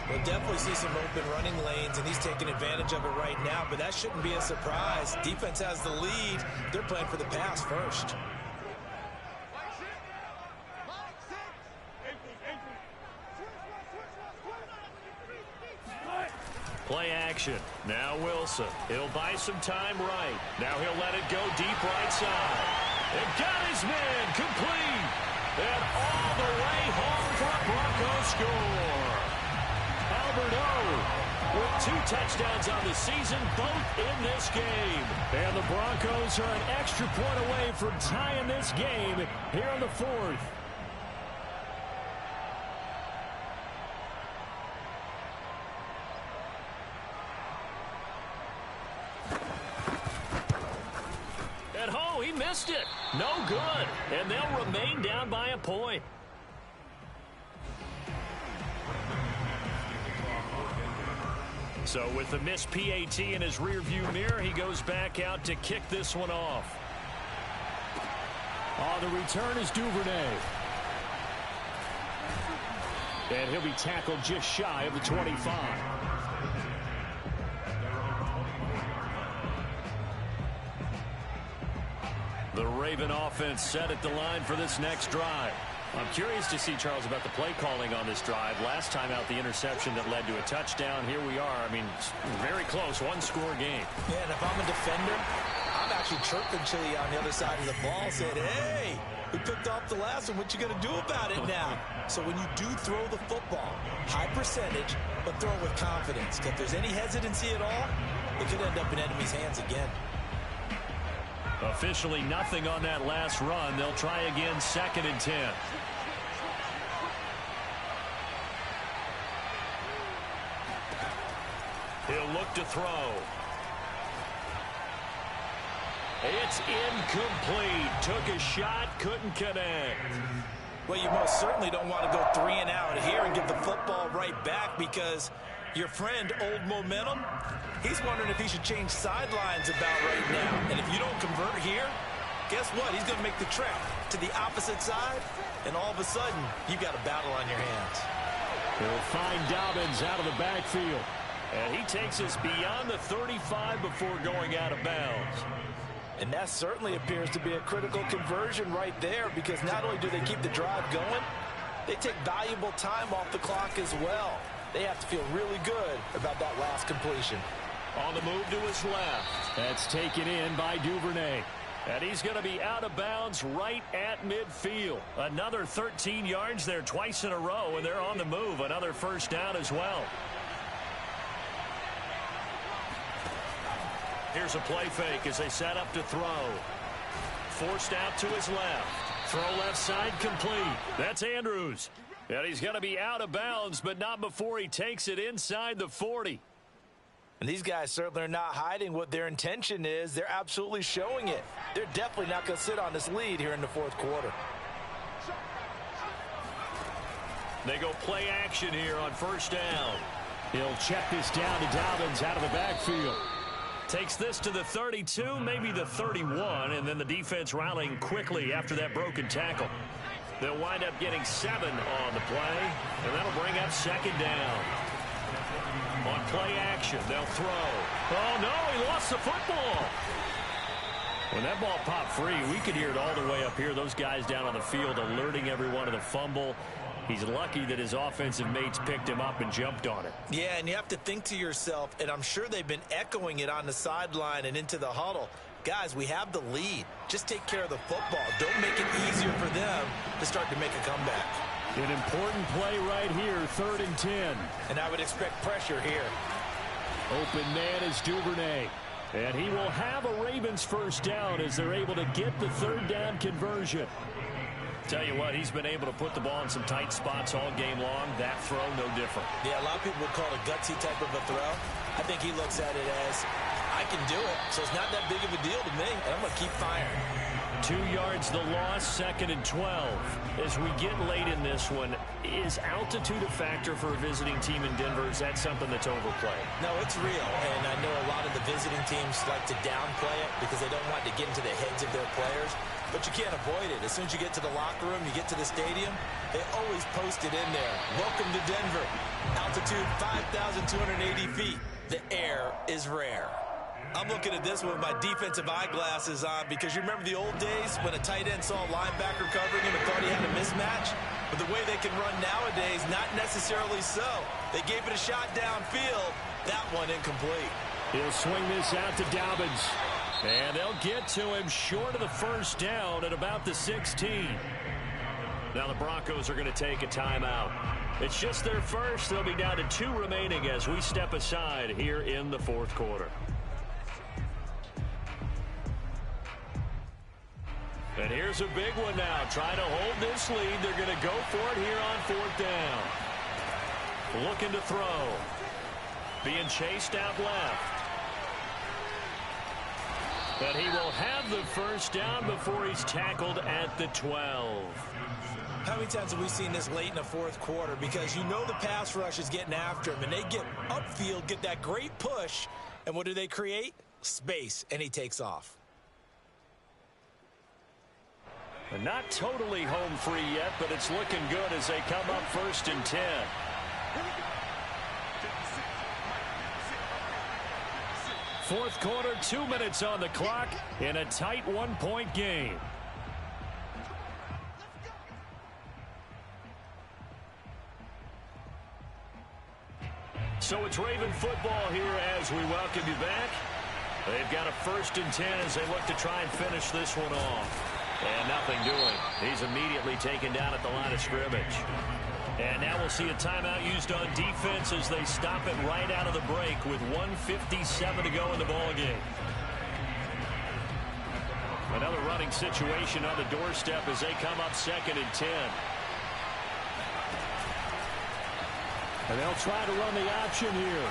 Speaker 2: We'll definitely see some open running lanes, and he's taking advantage of it right now, but that shouldn't be a surprise. Defense has the lead. They're playing for the pass first.
Speaker 1: Play action. Now Wilson. He'll buy some time right. Now he'll let it go deep right side. And got his man complete. And all the way home for a Broncos score. Alberto with 2 touchdowns on the season, both in this game. And the Broncos are an extra point away from tying this game here in the 4th. And oh, he missed it. No good. And they'll remain down by a point. So with the missed PAT in his rearview mirror, he goes back out to kick this one off. On the return is Duvernay. And he'll be tackled just shy of the 25. The Raven offense set at the line for this next drive. I'm curious to see, Charles, about the play calling on this drive. Last time out, the interception that led to a touchdown. Here we are. I mean, very close, 1-score game.
Speaker 2: Yeah, and if I'm a defender, I'm actually chirping to you on the other side of the ball, saying, hey, we picked off the last one. What you going to do about it now? So when you do throw the football, high percentage, but throw it with confidence. Because if there's any hesitancy at all, it could end up in enemy's hands again.
Speaker 1: Officially nothing on that last run. They'll try again, 2nd and 10. He'll look to throw. It's incomplete. Took a shot, couldn't connect.
Speaker 2: Well, you most certainly don't want to go 3 and out here and give the football right back because your friend, Old Momentum, he's wondering if he should change sidelines about right now. And if you don't convert here, guess what? He's going to make the trek to the opposite side, and all of a sudden, you've got a battle on your hands.
Speaker 1: He'll find Dobbins out of the backfield. And he takes us beyond the 35 before going out of bounds.
Speaker 2: And that certainly appears to be a critical conversion right there because not only do they keep the drive going, they take valuable time off the clock as well. They have to feel really good about that last completion.
Speaker 1: On the move to his left. That's taken in by Duvernay. And he's going to be out of bounds right at midfield. Another 13 yards there twice in a row, and they're on the move. Another first down as well. Here's a play fake as they set up to throw. Forced out to his left. Throw left side complete. That's Andrews. And he's going to be out of bounds, but not before he takes it inside the 40.
Speaker 2: And these guys certainly are not hiding what their intention is. They're absolutely showing it. They're definitely not going to sit on this lead here in the fourth quarter.
Speaker 1: They go play action here on first down. He'll check this down to Dobbins out of the backfield. Takes this to the 32, maybe the 31, and then the defense rallying quickly after that broken tackle. They'll wind up getting 7 on the play, and that'll bring up second down. On play action, they'll throw. Oh, no, he lost the football. When that ball popped free, we could hear it all the way up here. Those guys down on the field alerting everyone of the fumble. He's lucky that his offensive mates picked him up and jumped on it. Yeah, and you have to think to yourself, and I'm sure they've been echoing it on the sideline and into the huddle. Guys, we have the lead. Just take care of the football. Don't make it easier for them to start to make a comeback. An important play right here, 3rd and 10. And I would expect pressure here. Open man is Duvernay. And he will have a Ravens first down as they're able to get the 3rd down conversion. Tell you what, he's been able to put the ball in some tight spots all game long. That throw, no different. Yeah, a lot of people would call it a gutsy type of a throw. I think he looks at it as, I can do it, so it's not that big of a deal to me, and I'm going to keep firing. 2 yards the loss, 2nd and 12. As we get late in this one, is altitude a factor for a visiting team in Denver? Is that something that's overplayed? No, it's real, and I know a lot of the visiting teams like to downplay it because they don't want to get into the heads of their players, but you can't avoid it. As soon as you get to the locker room, you get to the stadium, they always post it in there. Welcome to Denver. Altitude 5,280 feet. The air is rare. I'm looking at this with my defensive eyeglasses on because you remember the old days when a tight end saw a linebacker covering him and thought he had a mismatch? But the way they can run nowadays, not necessarily so. They gave it a shot downfield. That one incomplete. He'll swing this out to Dobbins. And they'll get to him short of the first down at about the 16. Now the Broncos are going to take a timeout. It's just their first. They'll be down to 2 remaining as we step aside here in the fourth quarter. And here's a big one now. Trying to hold this lead. They're going to go for it here on 4th down. Looking to throw. Being chased out left. But he will have the first down before he's tackled at the 12. How many times have we seen this late in the fourth quarter? Because you know the pass rush is getting after him, and they get upfield, get that great push, and what do they create? Space, and he takes off. And not totally home free yet, but it's looking good as they come up 1st and 10. Fourth quarter, 2 minutes on the clock in a tight 1-point game. So it's Raven football here as we welcome you back. They've got a 1st and 10 as they look to try and finish this one off. And nothing doing. He's immediately taken down at the line of scrimmage. And now we'll see a timeout used on defense as they stop it right out of the break with 1:57 to go in the ballgame. Another running situation on the doorstep as they come up 2nd and 10. And they'll try to run the option here.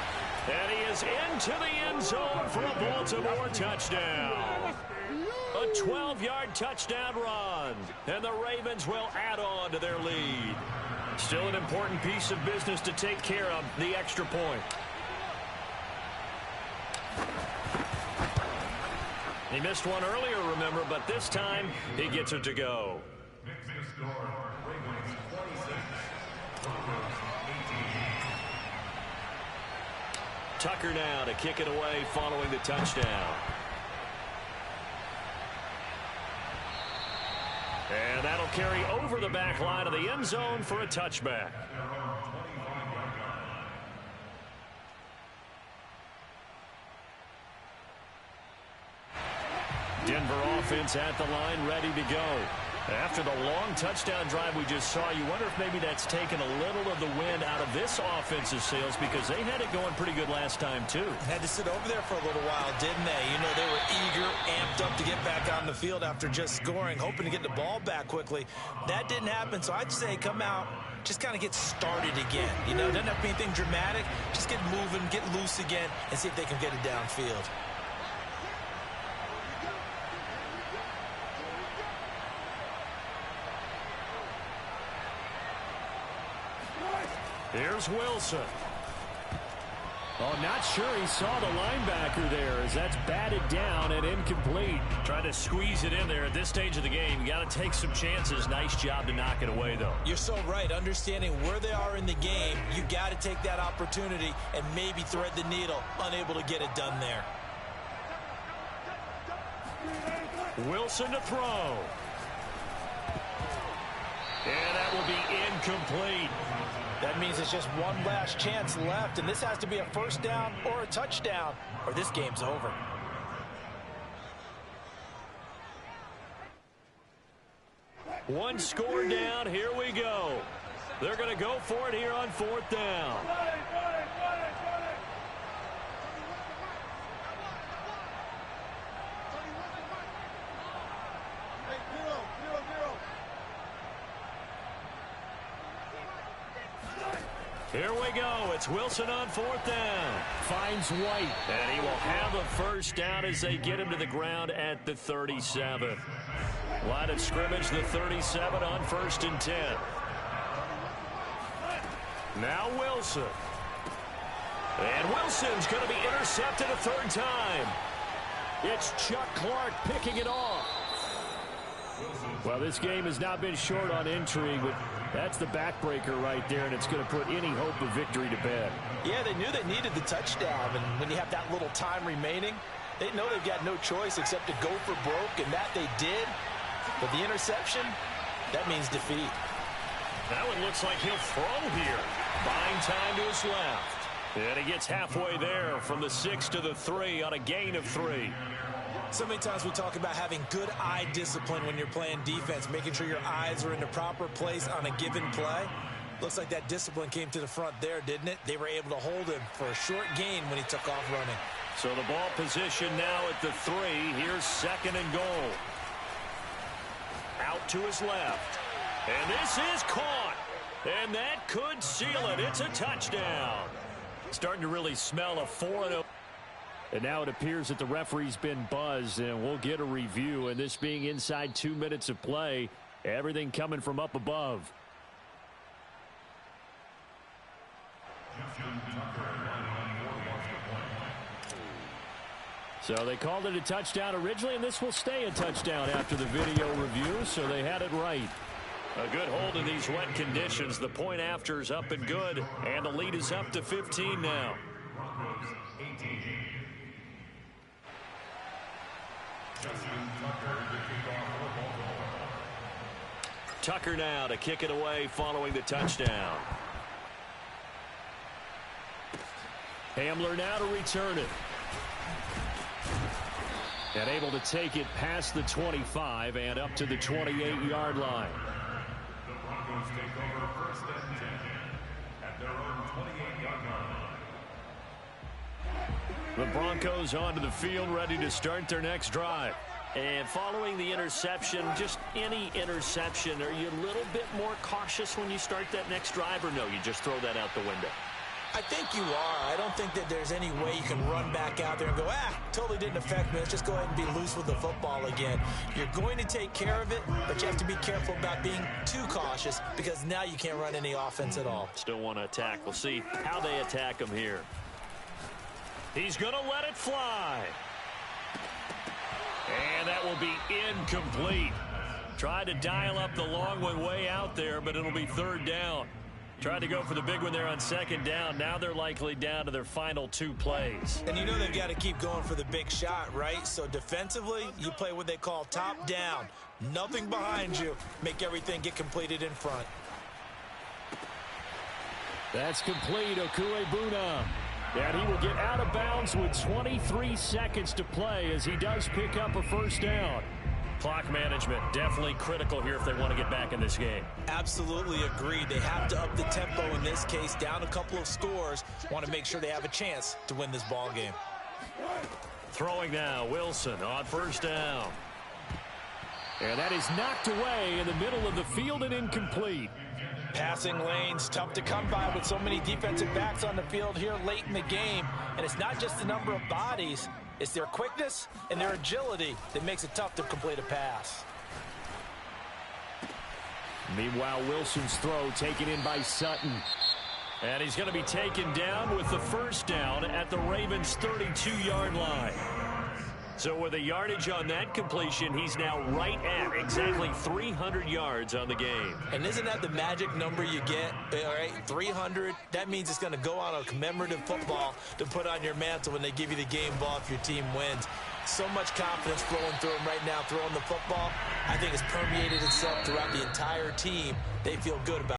Speaker 1: And he is into the end zone for a Baltimore touchdown. A 12-yard touchdown run. And the Ravens will add on to their lead. Still an important piece of business to take care of, the extra point. He missed one earlier, remember, but this time he gets it to go. Tucker now to kick it away following the touchdown. And that'll carry over the back line of the end zone for a touchback. Denver offense at the line, ready to go. After the long touchdown drive we just saw, you wonder if maybe that's taken a little of the wind out of this offensive sails, because they had it going pretty good last time, too.
Speaker 2: Had to sit over there for a little while, didn't they? You know, they were eager, amped up to get back on the field after just scoring, hoping to get the ball back quickly. That didn't happen, so I'd say come out, just kind of get started again. You know, doesn't have to be anything dramatic. Just get moving, get loose again, and see if they can get it downfield.
Speaker 1: Here's Wilson. Oh, not sure he saw the linebacker there, as that's batted down and incomplete. Trying to squeeze it in there at this stage of the game. You got to take some chances. Nice job to knock it away, though.
Speaker 2: You're so right. Understanding where they are in the game, you got to take that opportunity and maybe thread the needle. Unable to get it done there.
Speaker 1: Wilson to throw. And that will be incomplete.
Speaker 2: That means it's just one last chance left, and this has to be a first down or a touchdown, or this game's over.
Speaker 1: One score down. Here we go. They're going to go for it here on fourth down. Here we go. It's Wilson on fourth down. Finds White. And he will have a first down as they get him to the ground at the 37. Line of scrimmage, the 37 on 1st and 10. Now Wilson. And Wilson's going to be intercepted a third time. It's Chuck Clark picking it off. Well, this game has not been short on intrigue, but that's the backbreaker right there, and it's going to put any hope of victory to bed.
Speaker 2: Yeah, they knew they needed the touchdown, and when you have that little time remaining, they know they've got no choice except to go for broke, and that they did. But the interception, that means defeat.
Speaker 1: That one looks like he'll throw here. Buying time to his left. And he gets halfway there from the 6 to the 3 on a gain of 3.
Speaker 2: So many times we talk about having good eye discipline when you're playing defense, making sure your eyes are in the proper place on a given play. Looks like that discipline came to the front there, didn't it? They were able to hold him for a short gain when he took off running.
Speaker 1: So the ball position now at the 3. Here's 2nd and goal. Out to his left. And this is caught. And that could seal it. It's a touchdown. Starting to really smell a 4-0. And now it appears that the referee's been buzzed, and we'll get a review. And this being inside 2 minutes of play, everything coming from up above. So they called it a touchdown originally, and this will stay a touchdown after the video review, so they had it right. A good hold in these wet conditions. The point after is up and good, and the lead is up to 15 now. Tucker now to kick it away following the touchdown. Hamler now to return it. And able to take it past the 25 and up to the 28-yard line.
Speaker 4: The Broncos take over 1st and 10 at their own 28-yard line.
Speaker 1: The Broncos onto the field, ready to start their next drive. And following the interception, just any interception, are you a little bit more cautious when you start that next drive, or no, you just throw that out the window?
Speaker 2: I think you are. I don't think that there's any way you can run back out there and go, totally didn't affect me. Let's just go ahead and be loose with the football again. You're going to take care of it, but you have to be careful about being too cautious, because now you can't run any offense at all.
Speaker 1: Still want to attack. We'll see how they attack him here. He's going to let it fly. And that will be incomplete. Tried to dial up the long one way out there, but it'll be 3rd down. Tried to go for the big one there on 2nd down. Now they're likely down to their final 2 plays.
Speaker 2: And you know they've got to keep going for the big shot, right? So defensively, you play what they call top down. Nothing behind you. Make everything get completed in front.
Speaker 1: That's complete. Okuebuna. And he will get out of bounds with 23 seconds to play as he does pick up a first down. Clock management definitely critical here if they want to get back in this game.
Speaker 2: Absolutely agreed. They have to up the tempo in this case, down a couple of scores. Want to make sure they have a chance to win this ball game.
Speaker 1: Throwing now, Wilson on first down. And that is knocked away in the middle of the field and incomplete.
Speaker 2: Passing lanes, tough to come by with so many defensive backs on the field here late in the game. And it's not just the number of bodies, it's their quickness and their agility that makes it tough to complete a pass.
Speaker 1: Meanwhile, Wilson's throw taken in by Sutton. And he's going to be taken down with the first down at the Ravens' 32-yard line. So with a yardage on that completion, he's now right at exactly 300 yards on the game.
Speaker 2: And isn't that the magic number you get? All right, 300. That means it's going to go on a commemorative football to put on your mantle when they give you the game ball if your team wins. So much confidence flowing through him right now, throwing the football. I think it's permeated itself throughout the entire team. They feel good about it.